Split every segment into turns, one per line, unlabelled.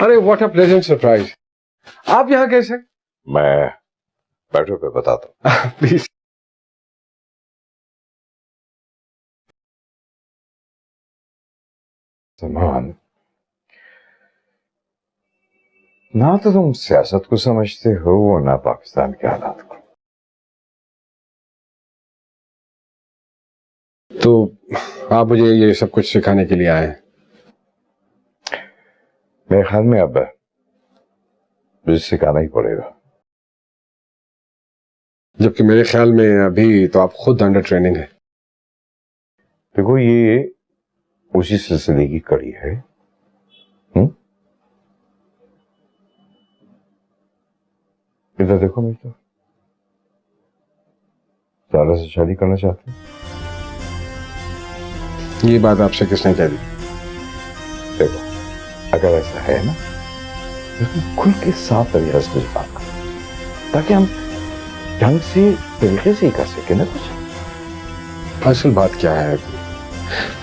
अरे what a pleasant surprise. आप यहाँ कैसे?
मैं बैठो पे बताता हूँ।
प्लीज।
सलमान, ना तो तुम सियासत को समझते हो ना पाकिस्तान के हालात को।
तो आप मुझे ये सब कुछ सिखाने के लिए आए हैं?
मेरे ख्याल में अब मुझे सिखाना ही पड़ेगा।
जबकि मेरे ख्याल में अभी तो आप खुद अंडर ट्रेनिंग है।
देखो, ये उसी सिलसिले की कड़ी है। इधर देखो, मैं तो सारा से शादी करना चाहती हूँ।
ये बात आपसे किसने कह दी?
देखो, अगर ऐसा है ना तो खुल के साफ तरीके से बात करो, ताकि हम ढंग से तरीके से ही कर सके ना कुछ।
असल बात क्या है,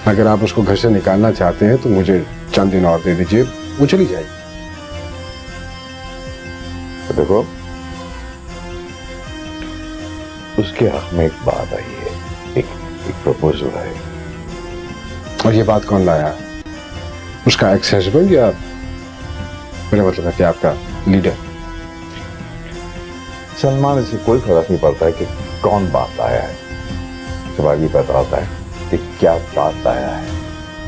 अगर आप उसको घर से निकालना चाहते हैं तो मुझे चंद दिन और दे दीजिए, वो चली जाएगी।
तो देखो, उसके हक में एक बात आई है, एक प्रपोजल है।
और ये बात कौन लाया? उसका एक्स हस्बैंड या मेरा मतलब है कि आपका लीडर?
सलमान, इसे कोई फर्क नहीं पड़ता है कि कौन बात आया है। सवाल ये पैदा होता है कि क्या बात आया है।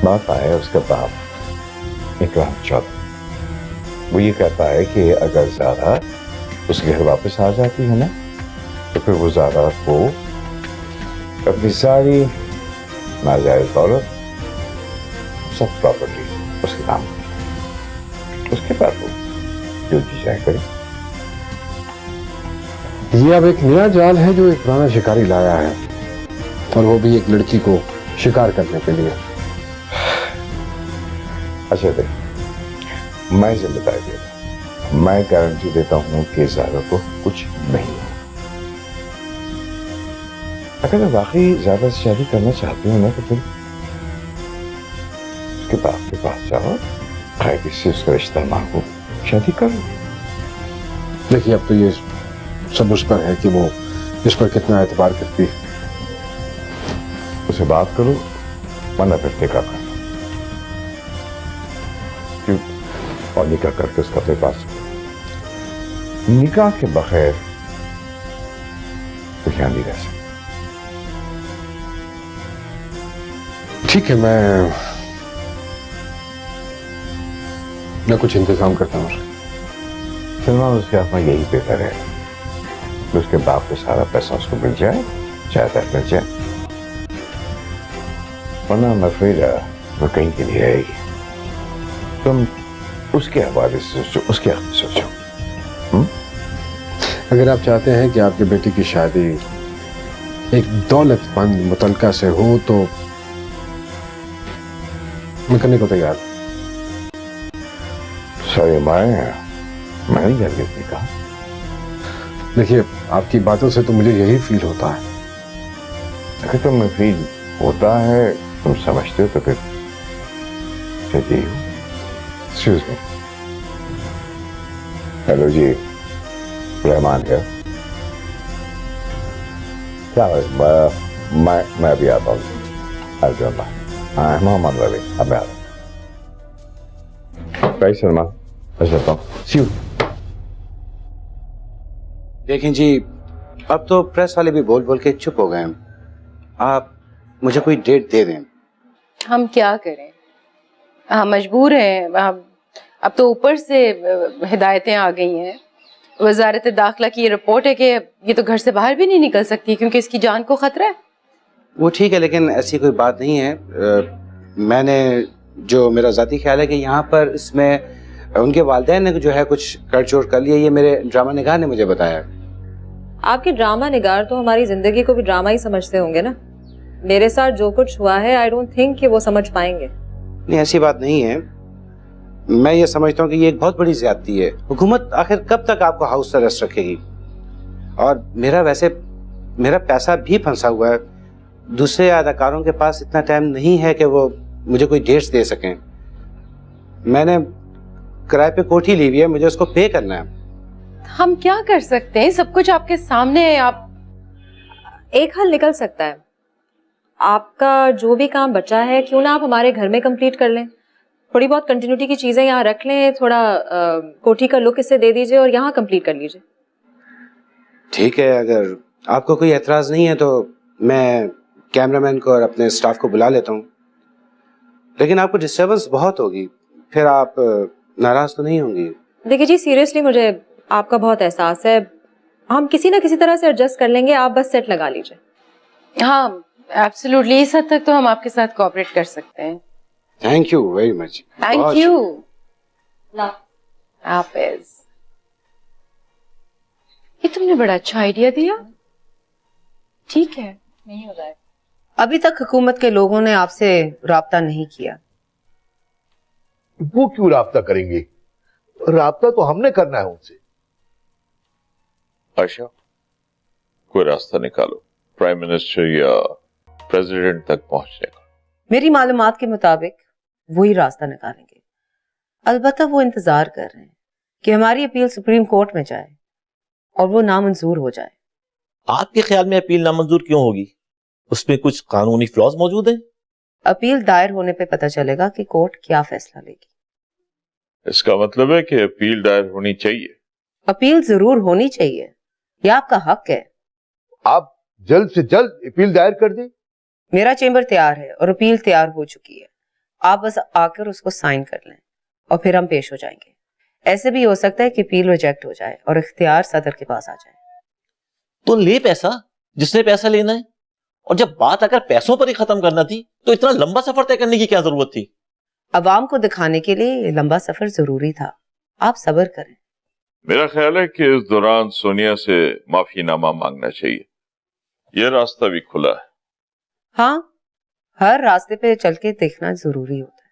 बात आया है उसका बाप इकराम चौधरी। वो ये कहता है कि अगर ज़ारा उसके घर वापस आ जाती है ना, तो फिर वो ज़ारा को अपनी सारी नाजायज दौलत, सब प्रॉपर्टी उसके नाम, उसके बाद वो जो जी जाए करे।
ये अब एक नया जाल है जो एक पुराना शिकारी लाया है, और वो भी एक लड़की को शिकार करने के लिए।
अच्छा देख, मैं जिम्मेदारी देता हूं, मैं गारंटी देता हूं कि ज़ारा को कुछ नहीं हो। अगर वाकई ज़्यादा से शादी करना चाहती हूँ ना, तो फिर उसके बाप के पास जाओ, कायदे से उसका रिश्ता मांगो, शादी करो।
देखिए, अब तो ये सब उस पर है कि वो इस पर कितना एतबार करती है।
उसे बात करो, वरना फिर निकाह करो। क्यों? और निकाह करके उसका अपने पास, निकाह के बगैर तो यहाँ नहीं रह सकते।
ठीक है, मैं कुछ इंतजाम करता हूँ।
सलमान, उसके हाथ में यही बेहतर है, उसके बाप का सारा पैसा उसको मिल जाए, जायदाद मिल जाए, वरना मैं फिर वो कहीं के लिए आएगी। तुम उसके हवाले से सोचो, उसके हाथ में सोचो।
अगर आप चाहते हैं कि आपके बेटे की शादी एक दौलतमंद मुतलका से हो तो मैं करने को तैयार।
सॉरी, मैं नहीं कर किसने कहा।
देखिए, आपकी बातों से तो मुझे यही फील होता है।
अगर तुम्हें फील होता है, तुम समझते हो, तो फिर चाहिए हो।
Excuse me.
हेलो जी, रहमान है। क्या है? मैं अभी आता हूँ। अर्जुन, हाँ, मोहम्मद वाले, अब मैं आ रहा हूँ। भाई सलमान, अच्छा सी यू।
देखें जी, अब तो प्रेस वाले भी बोल बोल के चुप हो गए हैं। आप मुझे कोई डेट दे दें।
हम क्या करें, हम मजबूर हैं। अब तो ऊपर से हिदायतें आ गई हैं। वजारत दाखिला की ये रिपोर्ट है कि ये तो घर से बाहर भी नहीं निकल सकती क्योंकि इसकी जान को खतरा है।
वो ठीक है, लेकिन ऐसी कोई बात नहीं है। मैंने जो मेरा ज़ाती ख्याल है कि यहाँ पर इसमें उनके वालिदैन ने जो है कुछ कर चोर कर लिया, ये मेरे ड्रामा निगार ने मुझे बताया।
आपके ड्रामा निगार तो हमारी जिंदगी को भी ड्रामा ही समझते होंगे ना। मेरे साथ जो कुछ हुआ है, आई डोंट थिंक कि वो समझ पाएंगे।
नहीं, ऐसी बात नहीं है। मैं ये समझता हूँ कि ये एक बहुत बड़ी ज्यादती है। हुकूमत आखिर कब तक आपको हाउस अरेस्ट रखेगी? और मेरा पैसा भी फंसा हुआ है। दूसरे अदाकारों के पास इतना टाइम नहीं है कि वो मुझे कोई डेट्स दे सकें। मैंने किराए पे कोठी ली हुई है, मुझे उसको पे करना है।
हम क्या कर सकते हैं, सब कुछ आपके सामने है। आप
एक हल निकल सकता है, आपका जो भी काम बचा है क्यों ना आप हमारे घर में कंप्लीट कर लें, थोड़ी बहुत कंटिन्यूटी की चीजें यहाँ रख लें, थोड़ा कोठी का लुक इससे दे दीजिए और यहाँ कंप्लीट कर लीजिए।
ठीक है, अगर आपको कोई एतराज नहीं है तो मैं कैमरामैन को और अपने स्टाफ को बुला लेता हूँ, लेकिन आपको डिस्टर्बेंस बहुत होगी, फिर आप नाराज तो नहीं होंगी?
देखिए जी, सीरियसली मुझे आपका बहुत एहसास है, हम किसी ना किसी तरह से एडजस्ट कर लेंगे, आप बस सेट लगा लीजिए।
हाँ एब्सोल्युटली, इस हद तक तो हम आपके साथ कोऑपरेट कर सकते हैं।
Thank you very much.
Thank you. हाफिज। ये तुमने बड़ा अच्छा आइडिया दिया। ठीक है, नहीं हो रहा है।
अभी तक हुकूमत के लोगों ने आपसे राब्ता नहीं किया।
वो क्यों राब्ता करेंगे? राब्ता तो हमने करना है उनसे।
आशा, कोई रास्ता निकालो प्राइम मिनिस्टर या प्रेसिडेंट तक पहुंचने का।
मेरी मालूमात के मुताबिक वही रास्ता निकालेंगे। अलबत्ता वो इंतजार कर रहे हैं कि हमारी अपील सुप्रीम कोर्ट में जाए और वो नामंजूर हो जाए।
आपके ख्याल में अपील नामंजूर क्यों होगी? उसमें कुछ कानूनी फ्लॉज मौजूद हैं?
अपील दायर होने पे पता चलेगा कि कोर्ट क्या फैसला लेगी।
इसका मतलब है कि अपील दायर होनी चाहिए।
अपील जरूर होनी चाहिए, यह आपका हक है।
आप जल्द से जल्द अपील दायर कर दें।
मेरा चेंबर तैयार है और अपील तैयार हो चुकी है, आप बस आकर उसको साइन कर लें और फिर हम पेश हो जाएंगे। ऐसे भी हो सकता है कि अपील रिजेक्ट हो जाए और इख्तियार सदर के पास आ जाए।
तो ले पैसा जिसने पैसा लेना है, और जब बात अगर पैसों पर ही खत्म करना थी तो इतना लंबा सफर तय करने की क्या जरूरत थी?
अवाम को दिखाने के लिए ये लंबा सफर जरूरी था, आप सब्र करें।
मेरा ख्याल है कि इस दौरान सोनिया से माफीनामा मांगना चाहिए। यह रास्ता भी खुला है।
हाँ, हर रास्ते पे चल के देखना जरूरी होता है।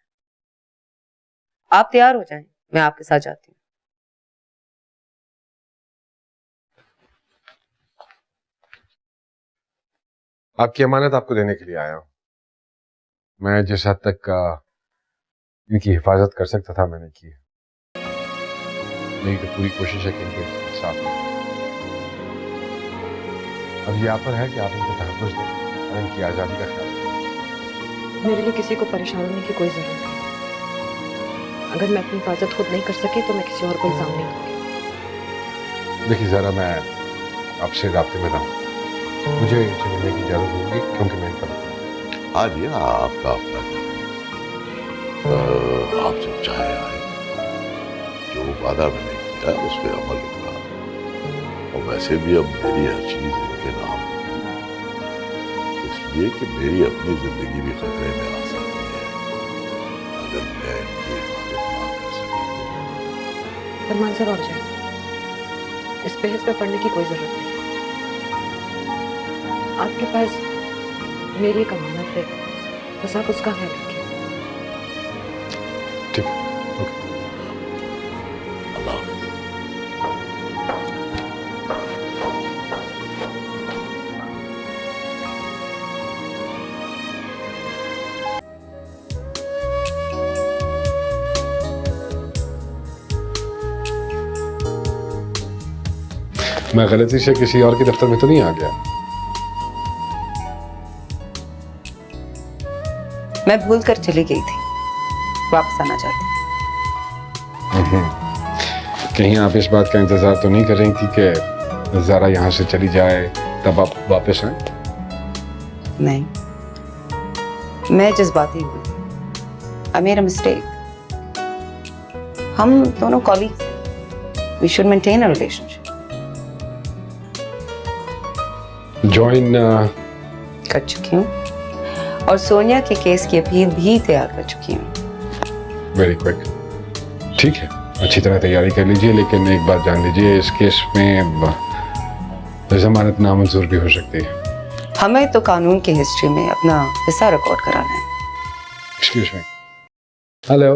आप तैयार हो जाएं, मैं आपके साथ जाती हूँ।
आपकी अमानत आपको देने के लिए आया हूं। मैं जिस हद तक इनकी हिफाजत कर सकता था मैंने की है। मेरी तो पूरी कोशिश है कि इनको इंसाफ मिले। अब ये आप पर है कि आप इनको तहफ़्फ़ुज़ दें और इनकी आज़ादी का ख्याल रखें।
मेरे लिए किसी को परेशान होने की कोई जरूरत नहीं। अगर मैं अपनी हिफाजत खुद नहीं कर सके तो मैं किसी और को इल्जाम नहीं दूंगी।
देखिए ज़रा, मैं आपसे राब्ते में रहूँ, मुझे इनसे मिलने की इजाज़त होगी क्योंकि मैं इनका वकील हूं।
हाँ जी, आपका अपना घर है। आप जब चाहे आए, जो वादा मैंने किया उस पर अमल होगा। और वैसे भी अब मेरी हर चीज इनके नाम होगी, इसलिए कि मेरी अपनी जिंदगी भी खतरे में आ सकती है अगर मैं इनकी हिफाजत ना कर सका।
फरमान साहब आप जाए, इस बहस में पढ़ने की कोई जरूरत नहीं। आपके पास मेरी एक अमानत है, बस आप उसका ख्याल रखिए।
ठीक है, ओके।
अल्लाह हाफ़िज़।
मैं गलती से किसी और के दफ्तर में तो नहीं आ गया?
मैं भूल कर चली गई थी, वापस आना चाहती।
कहीं आप इस बात का इंतजार तो नहीं कर रही थी कि ज़रा यहाँ से चली जाए तब आप वापस आए?
नहीं, मैं जज्बाती हुई। I made a mistake. हम दोनों कॉलीग्स हैं, we should maintain a relationship.
Join
कर चुकी हूँ और सोनिया के केस की अपील भी तैयार कर चुकी हूँ।
Very quick. ठीक है, अच्छी तरह तैयारी कर लीजिए, लेकिन एक बात जान लीजिए, इस केस में जमानत नामंजूर भी हो सकती है।
हमें तो कानून की हिस्ट्री में अपना हिस्सा रिकॉर्ड कराना है।
Excuse me. हेलो।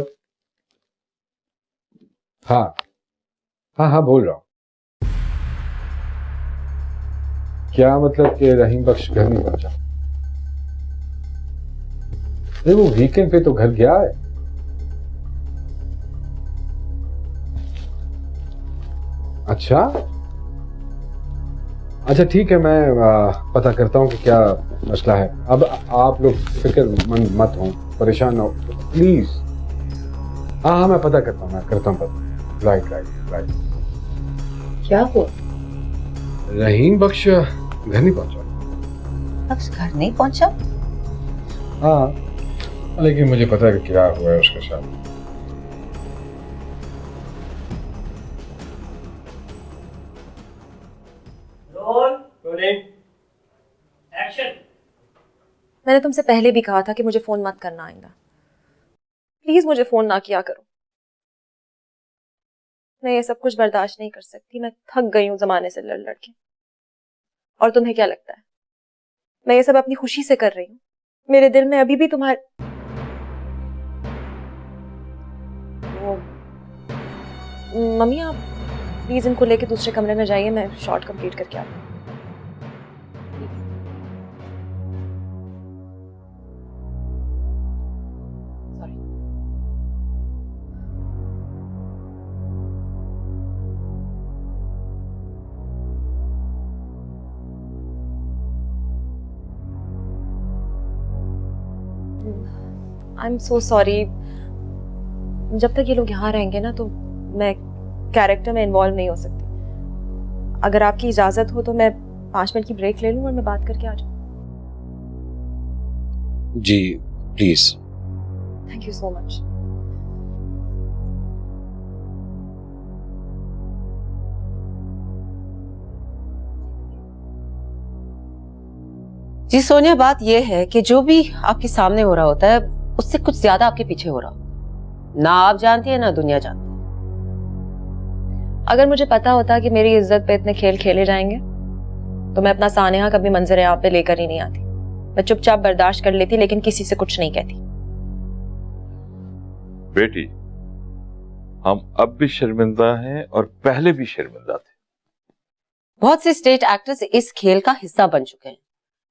हाँ हाँ बोल रहा हूँ। क्या मतलब कि रहीम बख्श घर नहीं पहुंचा? नहीं, वो वीकेंड पे तो घर गया है। अच्छा अच्छा ठीक है, मैं पता करता हूँ कि क्या मसला है। अब आप लोग फिक्रमंद मत हो, परेशान ना हो प्लीज। हाँ हाँ मैं पता करता हूँ, मैं करता हूँ पता। राइट।
क्या हुआ?
रहीम बख्श घर नहीं पहुंचा।
बख्श घर नहीं पहुंचा?
हाँ लेकिन मुझे पता है कि क्या हुआ है उसके साथ।
मैंने तुमसे पहले भी कहा था कि मुझे फोन मत करना आइंदा। प्लीज मुझे फोन ना किया करो। मैं ये सब कुछ बर्दाश्त नहीं कर सकती। मैं थक गई हूं जमाने से लड़ लड़ के। और तुम्हें क्या लगता है मैं ये सब अपनी खुशी से कर रही हूँ? मेरे दिल में अभी भी तुम्हारे मम्मी, आप प्लीज इनको लेके दूसरे कमरे में जाइए, मैं शॉर्ट कंप्लीट करके आती हूँ। I am so sorry. जब तक ये लोग यहाँ रहेंगे ना तो मैं कैरेक्टर में इन्वॉल्व नहीं हो सकती। अगर आपकी इजाजत हो तो मैं 5 मिनट की ब्रेक ले लूँ और मैं बात करके आ जाऊँ।
जी please.
Thank you so much.
जी सोनिया, बात यह है कि जो भी आपके सामने हो रहा होता है उससे कुछ ज्यादा आपके पीछे हो रहा होता है। ना आप जानती है ना दुनिया जानती है।
अगर मुझे पता होता कि मेरी इज्जत पे इतने खेल खेले जाएंगे तो मैं अपना सानेहा कभी मंजर यहाँ पे लेकर ही नहीं आती। मैं चुपचाप बर्दाश्त कर लेती लेकिन किसी से कुछ नहीं कहती।
बेटी, हम अब भी शर्मिंदा हैं और पहले भी शर्मिंदा थे।
बहुत से स्टेट एक्टर्स इस खेल का हिस्सा बन चुके हैं।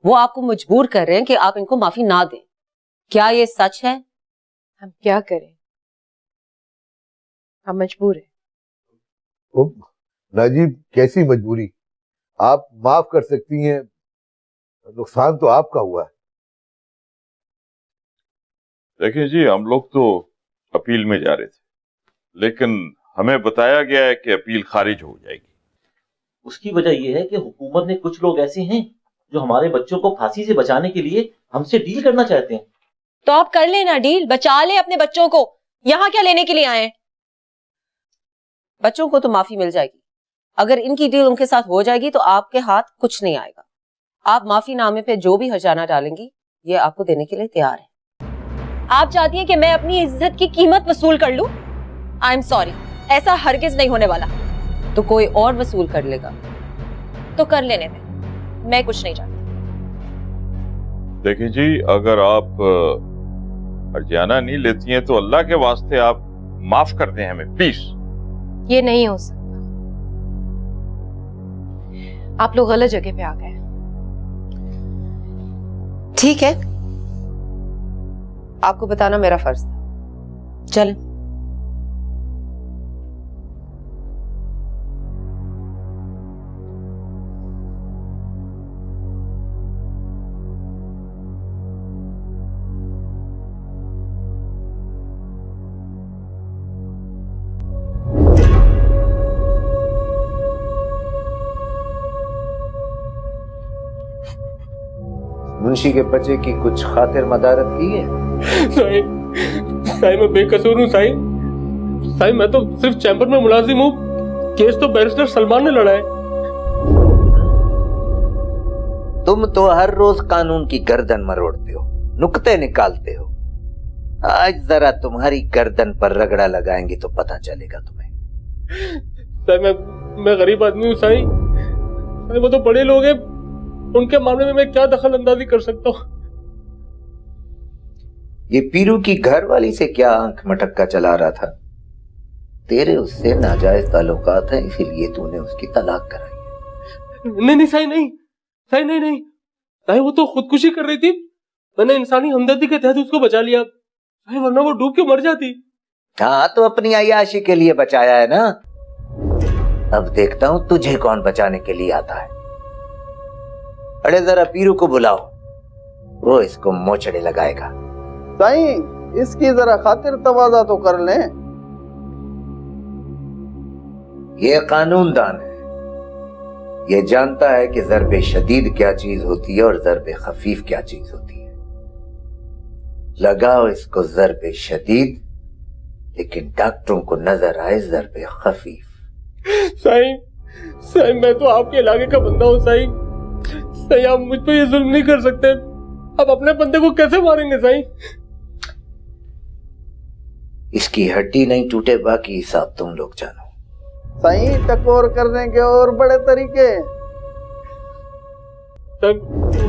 वो आपको मजबूर कर रहे हैं कि आप इनको माफी ना दें। क्या ये सच है?
हम क्या करें, हम मजबूर हैं।
राजीव, कैसी मजबूरी? आप माफ कर सकती हैं, नुकसान तो आपका हुआ है।
देखिए जी, हम लोग तो अपील में जा रहे थे, लेकिन हमें बताया गया है कि अपील खारिज हो जाएगी।
उसकी वजह यह है कि हुकूमत में कुछ लोग ऐसे हैं जो हमारे बच्चों को फांसी से बचाने के लिए हमसे डील करना चाहते हैं।
तो आप कर लेना डील, बचा ले अपने बच्चों को। यहाँ क्या लेने के लिए आए हैं?
बच्चों को तो माफी मिल जाएगी। अगर इनकी डील उनके साथ हो जाएगी तो आपके हाथ कुछ नहीं आएगा। आप माफी नामे पे जो भी हर्जाना डालेंगी ये आपको देने के लिए तैयार है।
आप चाहती हैं कि मैं अपनी इज्जत की कीमत वसूल कर लूं? आई एम सॉरी, ऐसा हरगिज नहीं होने वाला।
तो कोई और वसूल कर लेगा।
तो कर लेने दें, मैं कुछ नहीं चाहती।
देखिए जी, अगर आप हर्जाना नहीं लेती हैं तो अल्लाह के वास्ते आप माफ कर दें हमें, प्लीज।
ये नहीं हो सकता, आप लोग गलत जगह पे आ गए।
ठीक है, आपको बताना मेरा फर्ज था। चलें।
मुंशी के बच्चे की कुछ खातिर मदारत की है?
साईं मैं बेकसूर हूँ साईं। मैं तो सिर्फ चैम्बर में मुलाजिम हूँ। केस तो बैरिस्टर सलमान ने लड़ा है।
तुम तो हर रोज कानून की गर्दन मरोड़ते हो, नुक्ते निकालते हो। आज जरा तुम्हारी गर्दन पर रगड़ा लगाएंगे तो पता चलेगा तुम्हें।
मैं गरीब आदमी हूँ साईं। वो तो बड़े लोग हैं, उनके मामले में मैं क्या दखल अंदाजी कर सकता हूँ?
ये पीरू की घर वाली से क्या आंख मटक्का चला रहा था? तेरे उससे नाजायज ताल्लुकात हैं, इसीलिए तूने उसकी तलाक कराई है।
नहीं साईं, नहीं साईं, नहीं साईं, वो तो खुदकुशी कर रही थी। मैंने इंसानी हमदर्दी के तहत उसको बचा लिया साईं, वरना वो डूब के मर जाती।
हाँ तो अपनी अय्याशी के लिए बचाया है ना। अब देखता हूं तुझे कौन बचाने के लिए आता है। अरे जरा पीरू को बुलाओ, वो इसको मोचड़े लगाएगा।
साईं, इसकी जरा खातिर तवाज़ा तो कर लें।
ये कानूनदान है, ये जानता है कि ज़रबे शदीद क्या चीज होती है और ज़रबे खफीफ क्या चीज होती है। लगाओ इसको ज़रबे शदीद, लेकिन डॉक्टरों को नजर आए ज़रबे खफीफ।
साईं, साईं मैं तो आपके इलाके का बंदा हूँ साईं। साईं आप मुझ पे ये जुल्म नहीं कर सकते। आप अपने बंदे को कैसे मारेंगे साईं?
इसकी हड्डी नहीं टूटे, बाकी हिसाब तुम लोग जानो।
साईं, टकोर करने के और बड़े तरीके।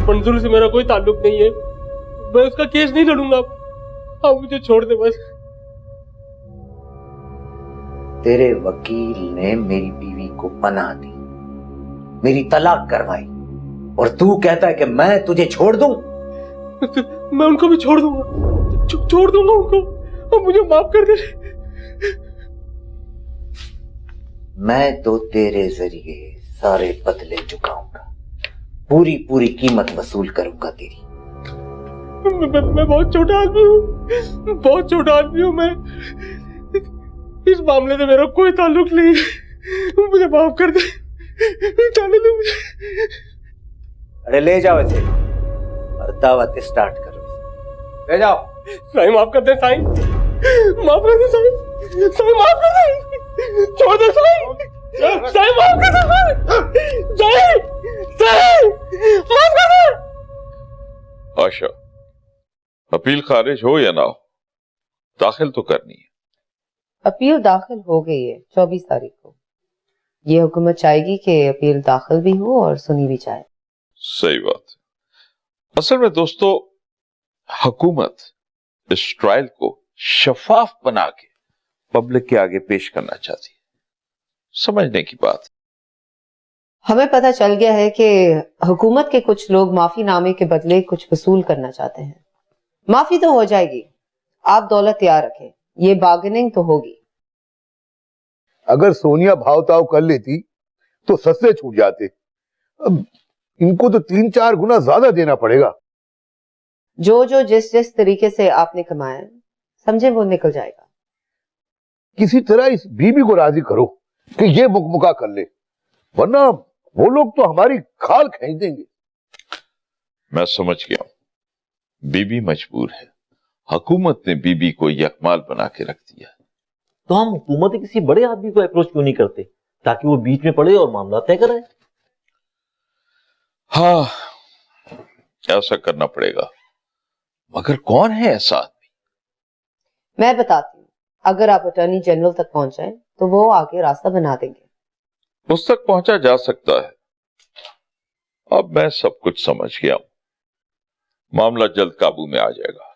मंजूर से मेरा कोई ताल्लुक नहीं है, मैं उसका केस नहीं लड़ूंगा। आप मुझे छोड़ दे बस।
तेरे वकील ने मेरी बीवी को पनाह दी, मेरी तलाक करवाई, और तू कहता है कि मैं तुझे छोड़ दूं?
मैं उनको भी छोड़ दूंगा, छोड़ दूंगा उनको। अब मुझे माफ कर दे।
मैं तो तेरे जरिए सारे बदले चुकाऊंगा, पूरी पूरी कीमत वसूल करूंगा तेरी।
मैं बहुत छोटा आदमी हूँ, बहुत छोटा आदमी हूँ मैं। इस मामले से मेरा कोई ताल्लुक नहीं है, मुझे माफ कर दे। जाने दे मुझे।
अरे ले जाओ इसे और दावत स्टार्ट करो। ले जाओ।
साईं माफ कर दे साईं, माफ कर दे साईं, साईं माफ कर दे, छोड़ दे साईं, साईं माफ कर दे साईं, साईं माफ कर दे।
आशा, अपील खारिज हो या ना हो, दाखिल तो करनी है।
अपील दाखिल हो गई है 24 तारीख को। ये हुकूमत चाहेगी कि अपील दाखिल भी हो और सुनी भी जाए।
सही बात है। असल में दोस्तों, हुकूमत इस ट्रायल को शफाफ बना के पब्लिक के आगे पेश करना चाहती है। समझने की बात।
हमें पता चल गया है कि हुकूमत के कुछ लोग माफीनामे के बदले कुछ वसूल करना चाहते हैं। माफी तो हो जाएगी, आप दौलत तैयार रखें, ये बार्गेनिंग तो होगी।
अगर सोनिया भाव ताव कर लेती तो सस्ते छूट जाते। अब इनको तो 3-4 गुना ज्यादा देना पड़ेगा।
जो जो जिस जिस तरीके से आपने कमाया समझे वो निकल जाएगा।
किसी तरह इस बीबी को राजी करो कि ये मुकमुका कर ले, वरना वो लोग तो हमारी खाल खींच देंगे।
मैं समझ गया हूं, बीबी मजबूर है। हुकूमत ने बीबी को यकमाल बना के रख दिया।
तो हम हुकूमत किसी बड़े आदमी को अप्रोच क्यों नहीं करते, ताकि वो बीच में पड़े और मामला तय करे?
हाँ, ऐसा करना पड़ेगा, मगर कौन है ऐसा आदमी?
मैं बताती हूँ, अगर आप अटॉर्नी जनरल तक पहुंच जाए तो वो आगे रास्ता बना देंगे।
उस तक पहुंचा जा सकता है। अब मैं सब कुछ समझ गया हूं, मामला जल्द काबू में आ जाएगा।